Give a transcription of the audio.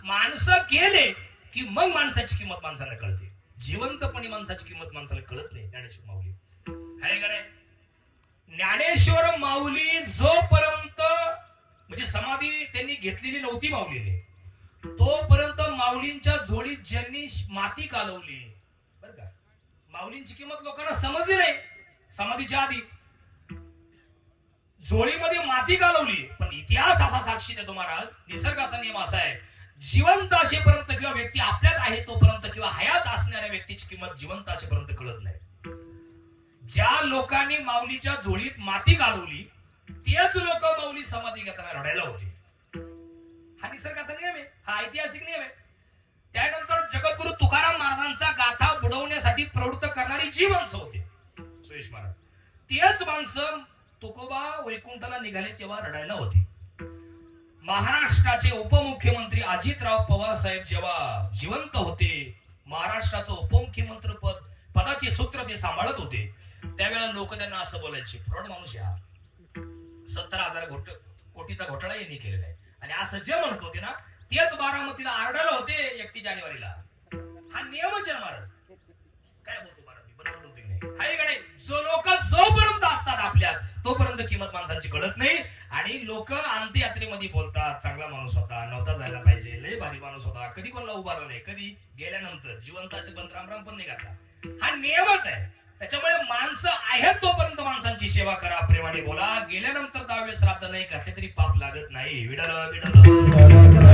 माणसं गेले की मग माणसाची किंमत माणसाला कळते. जिवंतपणी माणसाची किंमत माणसाला कळत नाही. ज्ञानेश्वर माऊली आहे का नाही? ज्ञानेश्वर माऊली जोपर्यंत म्हणजे समाधी त्यांनी घेतलेली नव्हती माऊलीने, तोपर्यंत माऊलींच्या झोळीत ज्यांनी माती कालवली बर का, माऊलींची किंमत लोकांना समजली नाही. समाधीच्या आधी झोळीमध्ये माती कालवली, पण इतिहास असा साक्षी देतो महाराज, निसर्गाचा नियम असा आहे, जिवंत असेपर्यंत किंवा व्यक्ती आपल्यात आहे तोपर्यंत किंवा हयात असणाऱ्या व्यक्तीची किंमत जिवंत असेपर्यंत कळत नाही. ज्या लोकांनी माऊलीच्या झोळीत माती घालवली तेच लोक माऊली समाधी घेताना रडायला होते. हा निसर्गाचा नियम आहे, हा ऐतिहासिक नियम आहे. त्यानंतर जगद्गुरु तुकाराम महाराजांचा गाथा बुडवण्यासाठी प्रवृत्त करणारी जी माणसं होते सुरेश महाराज, तेच माणसं तुकोबा वैकुंठाला निघाले तेव्हा रडायला होते. महाराष्ट्राचे उपमुख्यमंत्री अजितराव पवार साहेब जेव्हा जिवंत होते, महाराष्ट्राचं उपमुख्यमंत्री पदाची सूत्र ते सांभाळत होते, त्यावेळेला लोक त्यांना असं बोलायचे, फ्रॉड माणूस या 17,000 कोटीचा घोटाळा यांनी केलेला आहे. आणि असं जे म्हणत होते ना तेच बारामतीला आरडायला होते 31 जानेवारीला. हा नियमच आहे महाराज. काय बोलतो महाराज, बरोबर बोलतो की नाही? हाय का नाही? जो लोक जोपर्यंत असतात आपल्यात तोपर्यंत किंमत माणसांची कळत नाही. आणि लोक अंत्ययात्रेमध्ये बोलतात, चांगला माणूस होता, नव्हता जायला पाहिजे, लय भारी माणूस होता, कधी कोणाला उभारला नाही, कधी गेल्यानंतर जिवंताचे पण रामराम पण नाही घातला. हा नियमच आहे. त्याच्यामुळे माणसं आहेत तोपर्यंत माणसांची सेवा करा, प्रेमाने बोला. गेल्यानंतर 10 श्राद्ध नाही घातले तरी पाप लागत नाही. Widal Widal